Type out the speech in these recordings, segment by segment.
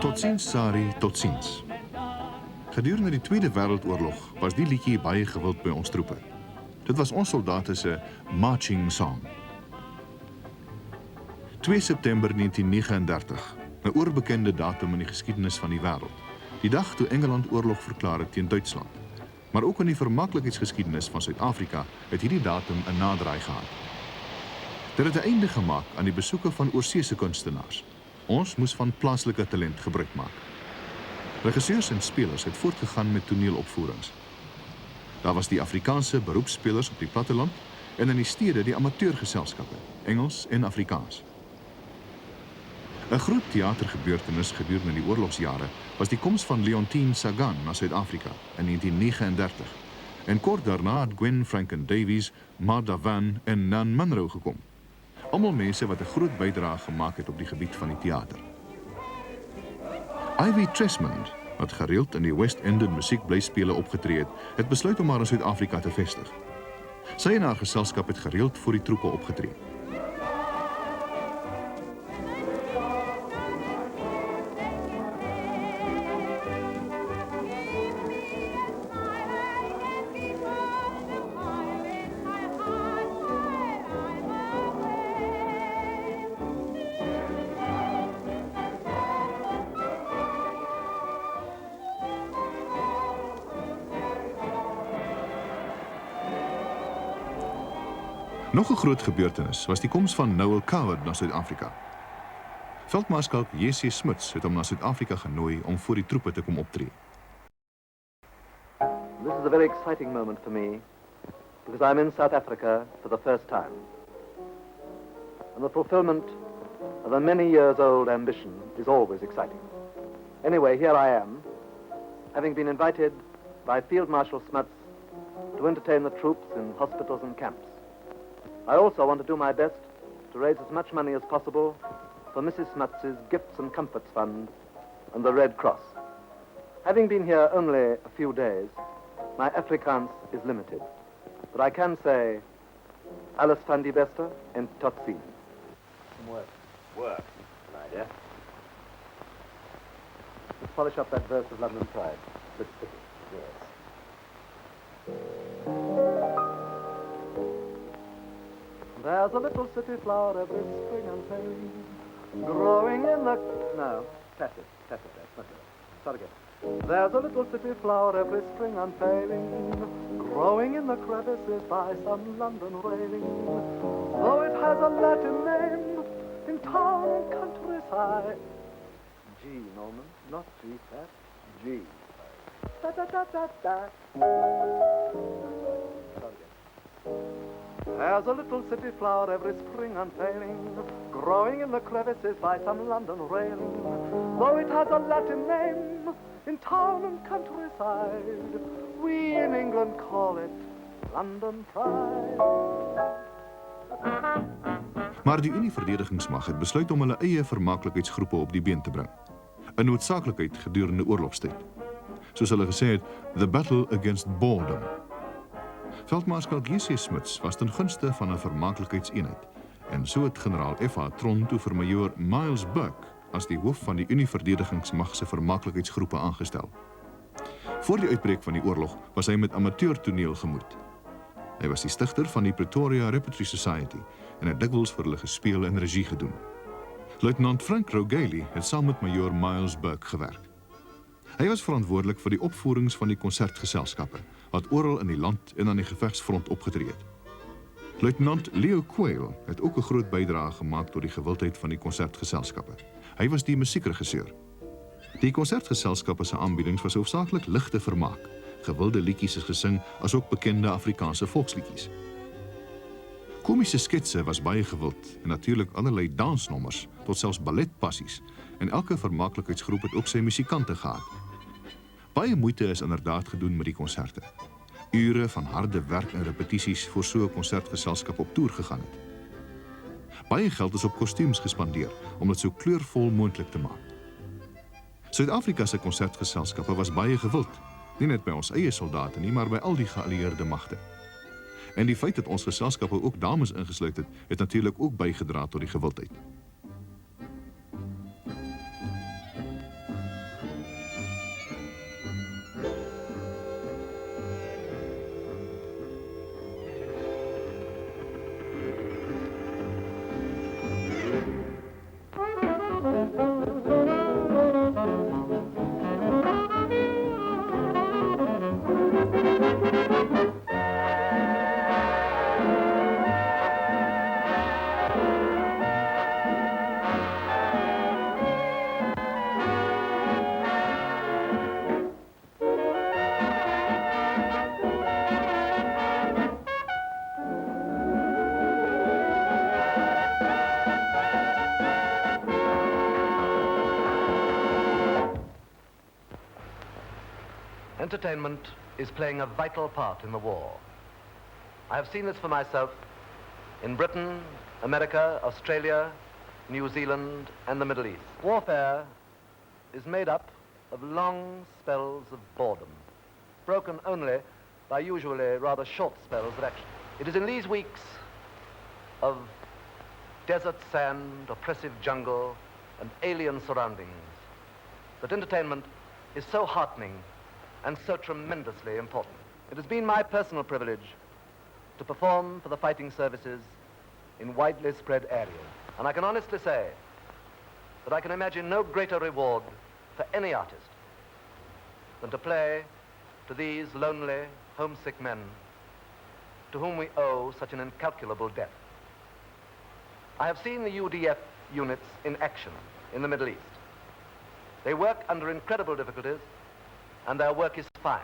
Tot ziens, Sari, tot ziens. Gedurende die Tweede Wêreldoorlog was die liedjie baie gewild by ons troepe. Dit was ons soldate se marching song. 2 September 1939, 'n oorbekende datum in die geskiedenis van die wêreld. Die dag toe Engeland oorlog verklaar het teen Duitsland. Maar ook in die vermaklikheidsgeskiedenis van Suid-Afrika het hierdie datum 'n naderdraai gehad. Dit het 'n einde gemaak aan die besoeke van oorseese kunstenaars. Ons moes van plaaslike talent gebruik maak. Regisseurs en spelers het voortgegaan met toneelopvoerings. Daar was die Afrikaanse beroepsspelers op die platteland en in die stede die amateurgeselskappe, Engels en Afrikaans. 'n groot teatergebeurtenis gedurende die oorlogsjare was die koms van Leontine Sagan na Suid-Afrika in 1939. En kort daarna het Gwen Franken Davies, Martha Van en Nan Munro gekom. Almal mense wat 'n groot bydrae gemaak het op die gebied van die teater. Ivy Tresmond, wat gereeld in die West End musiekblyspele opgetree het besluit om haar in Suid-Afrika te vestig. Sy en haar geselskap het gereeld voor die troepe opgetree. Nog 'n groot gebeurtenis was die koms van Noel Coward na Suid-Afrika. Veldmaarskal J.C. Smuts het hom na Suid-Afrika genooi om voor die troepe te kom optree. This is a very exciting moment for me because I'm in South Africa for the first time. And the fulfillment of a many years old ambition is always exciting. Anyway, here I am, having been invited by Field Marshal Smuts to entertain the troops in hospitals and camps. I also want to do my best to raise as much money as possible for Mrs. Smuts's Gifts and Comforts Fund and the Red Cross. Having been here only a few days, my Afrikaans is limited. But I can say, alles van die beste en tot ziens. Work. Work, my dear. Let's polish up that verse of London Pride. Let's stick it. Yes. There's a little city flower every spring and spring, growing in the... No, tap it, that's not good. Start again. There's a little city flower every spring unfailing, growing in the crevices by some London railing. Though it has a Latin name, in town and countryside. G, Norman, not G flat, G. Da da da da da. Start again. There's a little city flower every spring unfailing, growing in the crevices by some London railing. Though it has a Latin name, in town and countryside, we in England call it London Pride. Maar die Unie-verdedigingsmag het besluit om hulle eie vermaaklikheidsgroepe op die been te bring. 'n noodsaaklikheid gedurende oorlogstyd. Soos hulle gesê het, the battle against boredom. Veldmaarskal J.C. Smuts was ten gunste van 'n vermaaklikheidseenheid en so het generaal F.A. Tron toe vir majoor Miles Burke as die hoof van die Unie-verdedigingsmag se vermaaklikheidsgroepe aangestel. Voor die uitbreek van die oorlog was hy met amateurtoneel gemoed. Hy was die stigter van die Pretoria Repertory Society en het dikwels vir hulle gespeel en regie gedoen. Luitenant Frank Rogaley het saam met majoor Miles Burke gewerk. Hy was verantwoordelik vir die opvoerings van die konsertgeselskappe wat oral in die land en aan die gevegsfront opgetree het. Luitenant Leo Quayle het ook 'n groot bydrae gemaak tot die gewildheid van die konsertgeselskappe. Hy was die musiekregisseur. Die konsertgeselskappe se aanbiedings was hoofsaaklik ligte vermaak. Gewilde liedjies is gesing asook bekende Afrikaanse volksliedjies. Komiese sketse was baie gewild en natuurlik allerlei dansnommers tot selfs balletpassies en elke vermaaklikheidsgroep het ook sy musikante gehad. Baie moeite is inderdaad gedoen met die konserte. Ure van harde werk en repetisies voor so 'n konsertgeselskap op toer gegaan het. Baie geld is op kostuums gespandeer om dit so kleurvol moontlik te maak. Suid-Afrika se konsertgeselskappe was baie gewild, nie net by ons eie soldate nie, maar by al die geallieerde magte. En die feit dat ons geselskappe ook dames ingesluit het natuurlik ook bygedra tot die gewildheid. entertainment is playing a vital part in the war. I have seen this for myself in Britain, America, Australia, New Zealand, and the Middle East. Warfare is made up of long spells of boredom, broken only by usually rather short spells of action. It is in these weeks of desert sand, oppressive jungle, and alien surroundings that entertainment is so heartening and so tremendously important. It has been my personal privilege to perform for the fighting services in widely spread areas, and I can honestly say that I can imagine no greater reward for any artist than to play to these lonely, homesick men to whom we owe such an incalculable debt. I have seen the UDF units in action in the Middle East. They work under incredible difficulties, and their work is fine.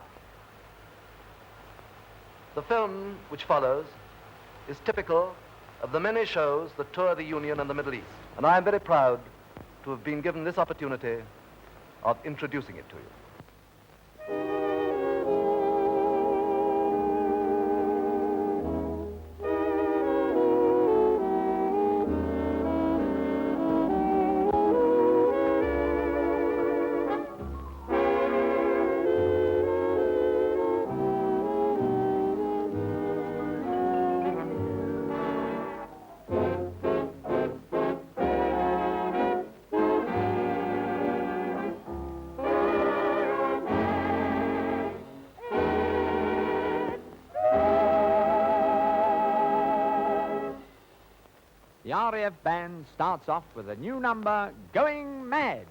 The film which follows is typical of the many shows that tour the Union and the Middle East, and I am very proud to have been given this opportunity of introducing it to you. The RAF band starts off with a new number, Going Mad.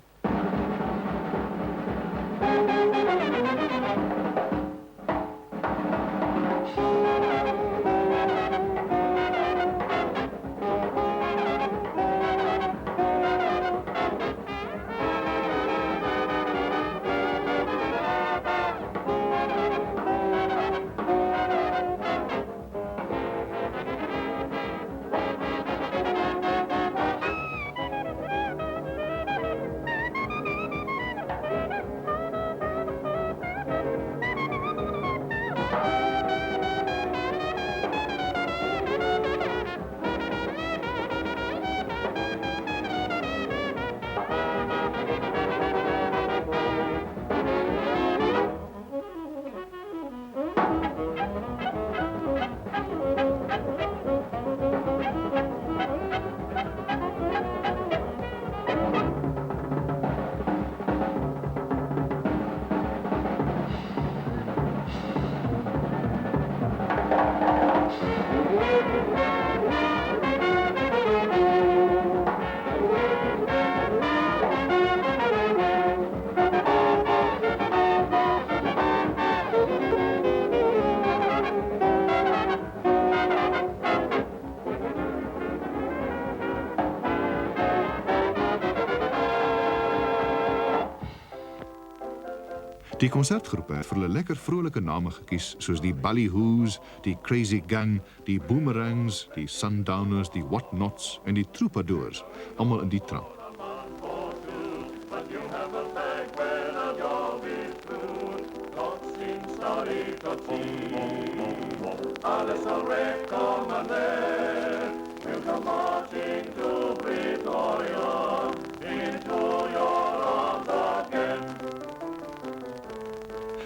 Die konsertgroepe het vir hulle lekker vrolike name gekies soos die Ballyhoos, die Crazy Gang, die Boomerangs, die Sundowners, die Whatnots en die Troubadours, almal in die trant.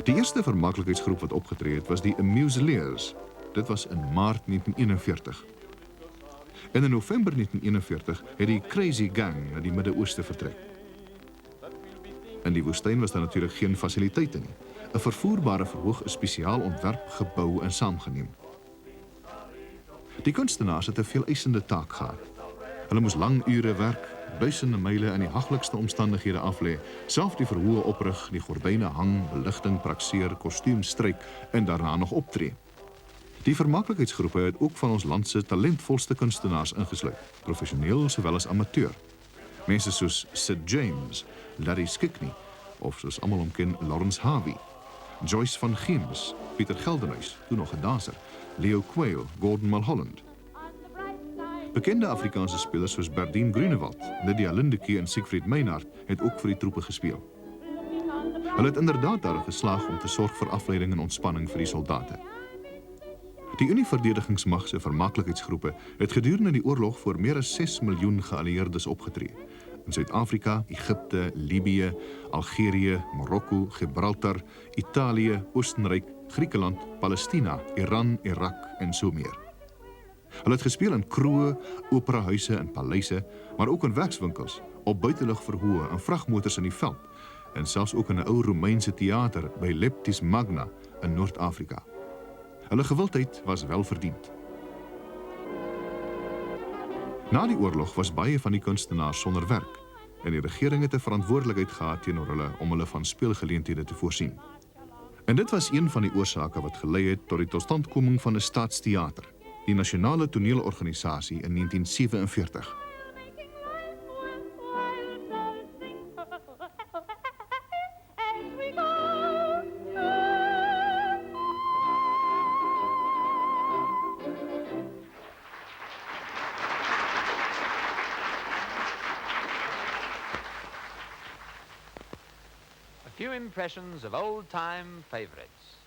Die eerste vermakelikheidsgroep wat opgetree het was die Amuseleers. Dit was in Maart 1941. En in November 1941 het die Crazy Gang na die Midde-Ooste vertrek. In die woestyn was daar natuurlik geen fasiliteite nie. 'n Vervoerbare verhoog is spesiaal ontwerp, gebou en saamgeneem. Die kunstenaars het 'n veeleisende taak gehad. Hulle moes lang ure werk, duisende myle in die haglikste omstandighede aflê, self die verhoë oprig, die gordyne hang, beligting prakseer, kostuum stryk en daarna nog optree. Die vermakelikheidsgroepe het ook van ons land se talentvolste kunstenaars ingesluit, professioneel sowel as amateur. Mense soos Sid James, Larry Skickney of soos almal hom ken Lawrence Harvey, Joyce van Geems, Pieter Geldenhuys, toe nog 'n danser, Leo Quayle, Gordon Mulholland. Bekende Afrikaanse spelers soos Berdien Grunewald, Lydia Lindekie en Siegfried Meinhardt het ook vir die troepe gespeel. Hulle het inderdaad daarin geslaag om te sorg vir afleiding en ontspanning vir die soldate. Die Unie-verdedigingsmag se vermaaklikheidsgroepe het gedurende die oorlog vir meer as 6 miljoen geallieerdes opgetree. In Suid-Afrika, Egipte, Libië, Algerië, Marokko, Gibraltar, Italië, Oostenryk, Griekeland, Palestina, Iran, Irak en so meer. Hulle het gespeel in kroë, operahuise en paleise, maar ook in werkswinkels, op buitelugverhoë, in vragmotors in die veld en selfs ook in 'n ou Romeinse teater by Leptis Magna in Noord-Afrika. Hulle gewildheid was welverdiend. Na die oorlog was baie van die kunstenaars sonder werk en die regering het 'n verantwoordelikheid gehad teenoor hulle om hulle van speelgeleenthede te voorsien. En dit was een van die oorsake wat gelei het tot die totstandkoming van 'n staatsteater, die nasionale toneelorganisasie in 1947. A few impressions of old-time favorites.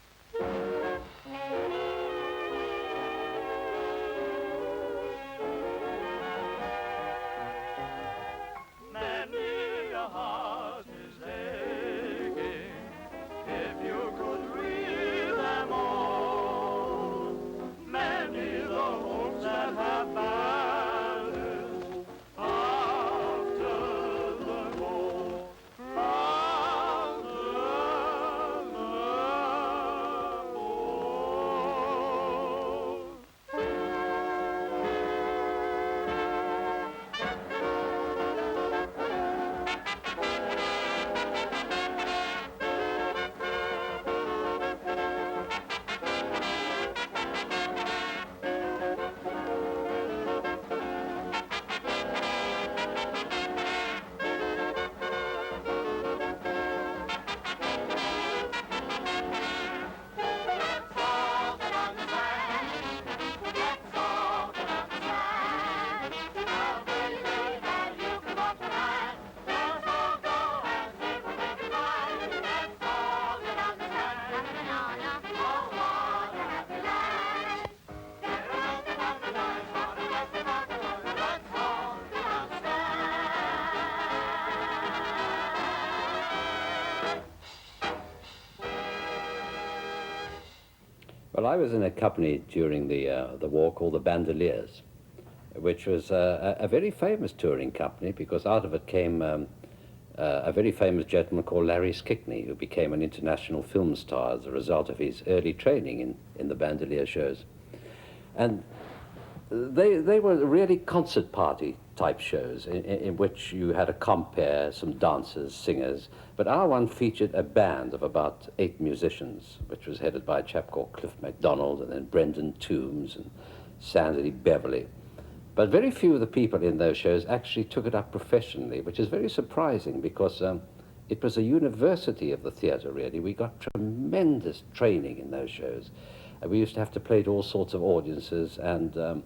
Many a heart is aching, if you could read them all. Many the hopes that have vanished after the war. Well, I was in a company during the war called the Bandoliers, which was a very famous touring company because out of it came a very famous gentleman called Larry Skickney, who became an international film star as a result of his early training in the Bandolier shows. And they were really concert party type shows in which you had a compere, some dancers, singers, but our one featured a band of about 8 musicians, which was headed by a chap called Cliff MacDonald and then Brendan Toombs and Sandy Beverly. But very few of the people in those shows actually took it up professionally, which is very surprising because it was a university of the theatre, really. We got tremendous training in those shows. We used to have to play to all sorts of audiences, and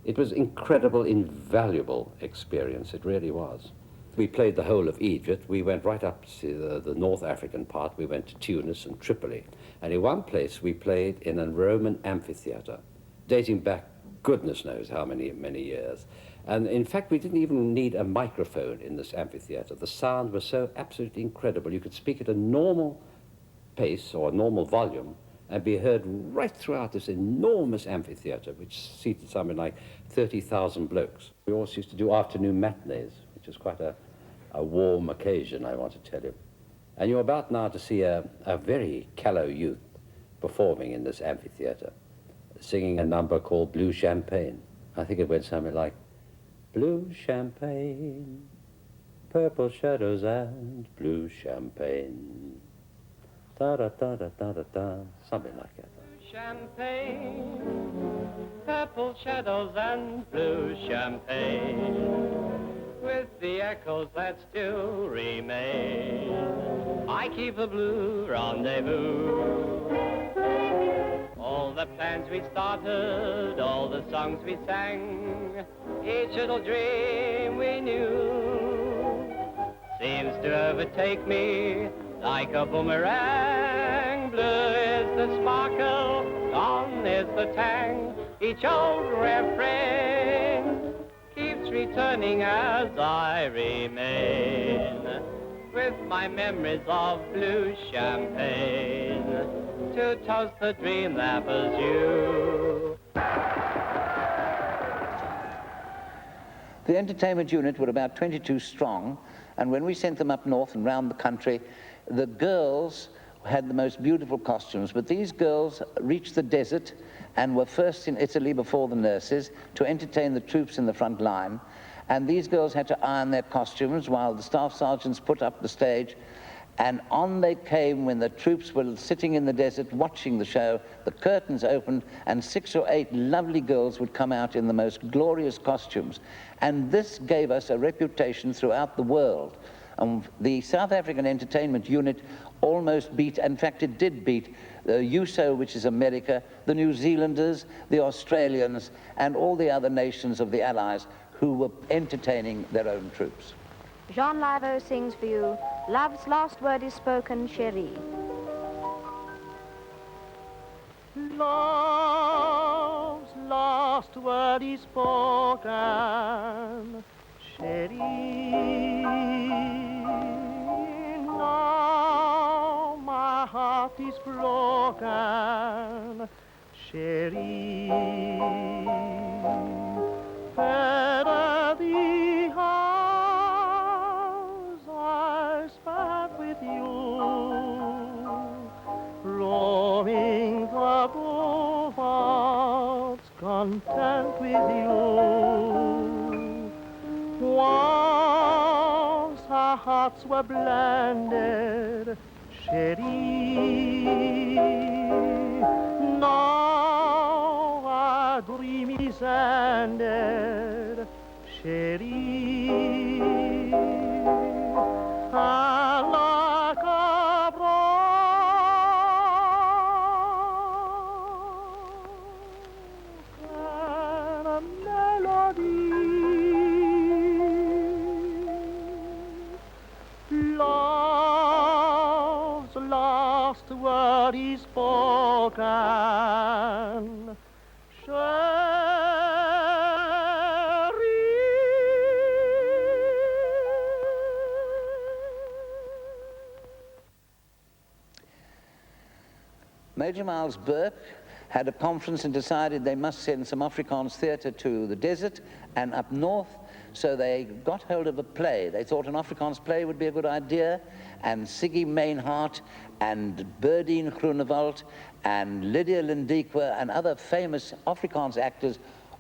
it was incredible, invaluable experience. It really was. We played the whole of Egypt. We went right up to the North African part. We went to Tunis and Tripoli. And in one place, we played in a Roman amphitheatre, dating back goodness knows how many years. And in fact, we didn't even need a microphone in this amphitheatre. The sound was so absolutely incredible. You could speak at a normal pace or a normal volume and be heard right throughout this enormous amphitheatre, which seated something like 30,000 blokes. We also used to do afternoon matinees, which is quite a warm occasion, I want to tell you. And you're about now to see a very callow youth performing in this amphitheatre, singing a number called Blue Champagne. I think it went something like, blue champagne, purple shadows and blue champagne. Da-da-da-da-da-da-da, something like that. Champagne, purple shadows and blue champagne, with the echoes that still remain, I keep a blue rendezvous. All the plans we started, all the songs we sang, each little dream we knew, seems to overtake me like a boomerang. Blue is the sparkle, gone is the tang. Each old refrain keeps returning as I remain with my memories of blue champagne to toast the dream that was you. The entertainment unit were about 22 strong, and when we sent them up north and round the country, the girls had the most beautiful costumes, but these girls reached the desert and were first in Italy before the nurses to entertain the troops in the front line, and these girls had to iron their costumes while the staff sergeants put up the stage, and on they came when the troops were sitting in the desert watching the show. The curtains opened and 6 or 8 lovely girls would come out in the most glorious costumes, and this gave us a reputation throughout the world. The South African entertainment unit almost beat, in fact it did beat, the USO, which is America, the New Zealanders, the Australians, and all the other nations of the Allies who were entertaining their own troops. Jean Livo sings for you, Love's Last Word is Spoken, Chérie. Love's last word is spoken, Chérie. Now my heart is broken, Chérie. Better the hours I spent with you, roaming the boulevards, content with you. Once our hearts were blended, Chérie. Now our dream is ended, Chérie. And like a broken melody, love's last word is spoken, Major Miles Burke had a conference and decided they must send some Afrikaans theatre to the desert and up north, so they got hold of a play. They thought an Afrikaans play would be a good idea, and Siggy Mainhart and Berdine Groenewald and Lydia Lindiqua and other famous Afrikaans actors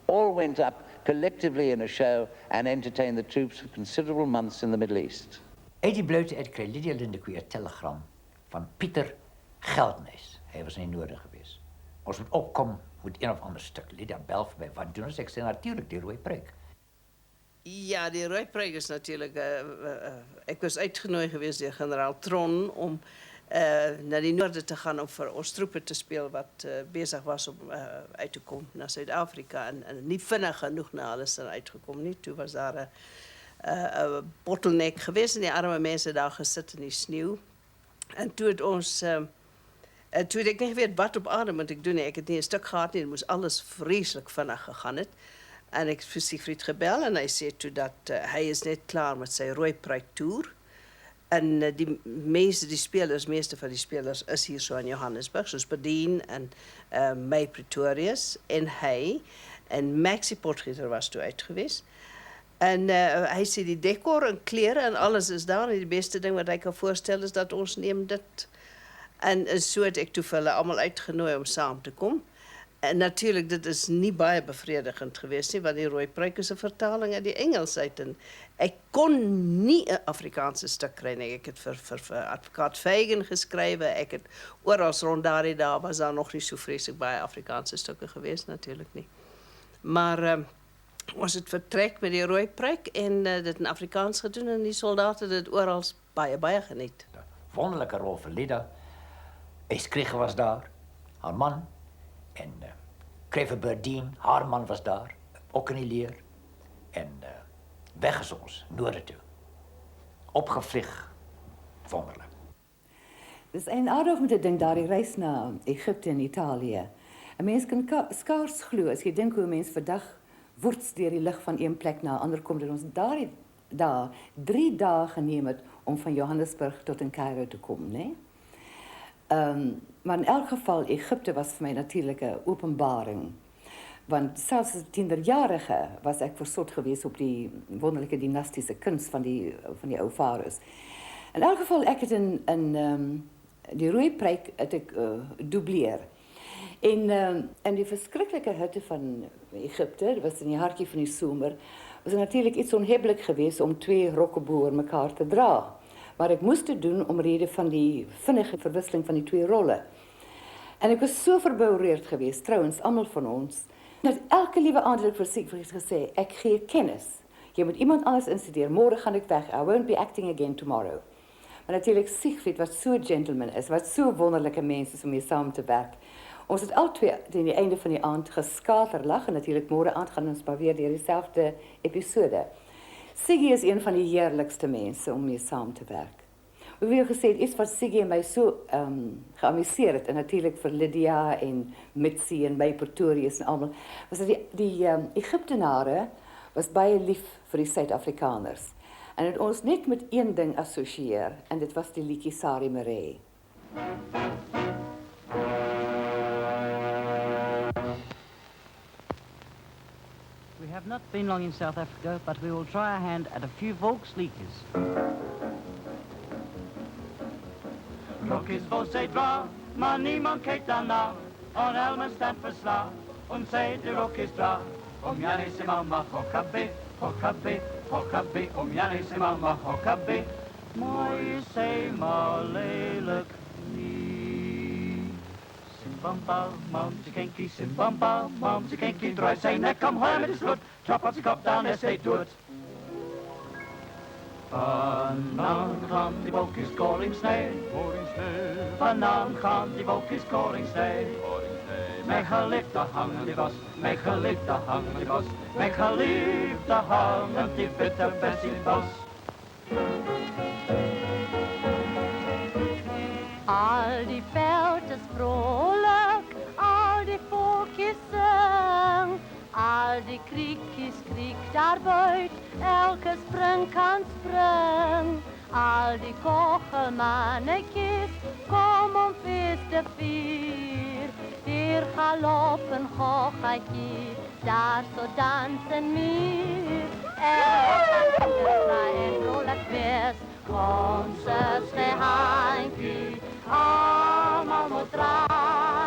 all went up collectively in a show and entertained the troops for considerable months in the Middle East. Uit die blote uit kreeg Lydia Lindiqua 'n telegram van Pieter Geldnys. Hy was in die noorde geweest. Ons moet opkom met een of ander stuk. Lydia bel vir my, wat doen ons? Ek sê natuurlijk die rooi pruik. Ja, die rooi pruik is natuurlijk... ek was uitgenooi geweest deur generaal Tron om naar die noorde te gaan om vir ons troepe te speel wat bezig was om uit te komen naar Suid-Afrika. En niet vinnig genoeg na alles er uitgekomen nie. Toe was daar een bottleneck geweest en die arme mense daar gesit in die sneeuw. En toe het ons... toen ik niet weet wat op aarde moet ik doen. Ik had niet een stuk gehad nie. Het moest alles vreselijk vinnig gegaan het. En ik heb vir Siegfried gebel en hij zei toe dat hij is net klaar met zijn rooi pruik tour. En die meeste van die spelers is hier zo in Johannesburg, zoals Bedien en May Pretorius en hij. En Maxie Potgieter was toen uit geweest. En hij zei die decor en kleren en alles is daar. En het beste ding wat ik kan voorstellen is dat ons neem dit. En so het ek toe vir hulle almal uitgenooi om saam te kom. En natuurlijk, dit is nie baie bevredigend geweest nie, want die rooi pruik is 'n vertaling uit die Engels uit. En ek kon nie 'n Afrikaanse stuk kry nie. Ek het vir advokaat Fagan geskrywe. Ek het oral rond daardie dae was daar nog nie so vreeslik baie Afrikaanse stukke geweest, natuurlijk nie. Maar ons het vertrek met die rooi pruik en dit in Afrikaans gedoen en die soldate dit oral baie geniet. Wonderlike rol vir Lydia. Eskrige was daar, haar man. En Krever Berdien, haar man was daar, ook in die leer. En weg is ons, noorde toe. Opgevlieg, wonderlijk. Dis eenaardig om te dink daardie reis na Egipte en Italië. 'n Mens kan skaars glo as jy dink hoe 'n mens vandag woets deur die lug van een plek na 'n ander kom, dat ons daardie dae 3 dae geneem het om van Johannesburg tot in Kaïro te kom, né? Maar in elk geval, Egipte was vir my natuurlik 'n openbaring. Want selfs as 'n tienerjarige was ek versot geweest op die wonderlike dinastiese kuns van die ou faraos. In elk geval, ek het in die rooi preek het ek dubleer. En die verskriklike hitte van Egipte, dit was in die hartjie van die somer, was natuurlik iets onheblik geweest om 2 rokke bo mekaar te dra. Maar ek moes dit doen omrede van die vinnige verwisseling van die 2 rolle. En ek was so verboureerd geweest, trouwens, almal van ons, dat elke liewe aand het ek vir Siegfried gesê, ek gee kennis. Jy moet iemand anders instudeer, môre gaan ek weg, I won't be acting again tomorrow. Maar natuurlijk Siegfried, wat so gentleman is, wat so wonderlijke mens is om mee saam te werk. Ons het al 2 teen die einde van die aand geskaterlag en natuurlijk môre aand gaan ons maar weer deur dieselfde episode. Siggy is een van die heerlikste mense om mee saam te werk. Hoe wil gesê, iets wat Siggy en my so geamuseer het, en natuurlijk vir Lydia en Mitzi en my Pretorius en allemaal, was dat die Egyptenare was baie lief vir die Suid-Afrikaners. En het ons net met een ding assosieer, en dit was die liedjie Sari Maree. We have not been long in South Africa, but we will try our hand at a few volksliedjes. Rok is voor zij dra, maar niemand kijkt daarna. On helmen staat verslaafd, en zij de rok is dra. Om Jan is mama, hokkabe, hokkabe, hokkabe. Om Jan is mama, hokkabe. Mooi is zij, maar lelijk niet. Simbamba, mamsie kenkie, simbamba, mamsie kenkie. Draait zijn nek omhoog met de sloot, trap op zijn kop, dan is hij dood. Vanavond gaan die wolkjes koringsnij. Vanavond gaan die wolkjes koringsnij. Mijn geliefde hangen die was, mijn geliefde hangen die was, mijn geliefde hangen die witte bessiebos. Al die veld is vrolijk, al die voeltjes zing. Al die kriekjes kriek daar buiten, elke spring kan spring. Al die kochelmannetjes kom om feest te vier. Hier galop en gogatje, daar zo dansen meer. En vrolijk wees, ons is geen handje, allemaal moet draaien.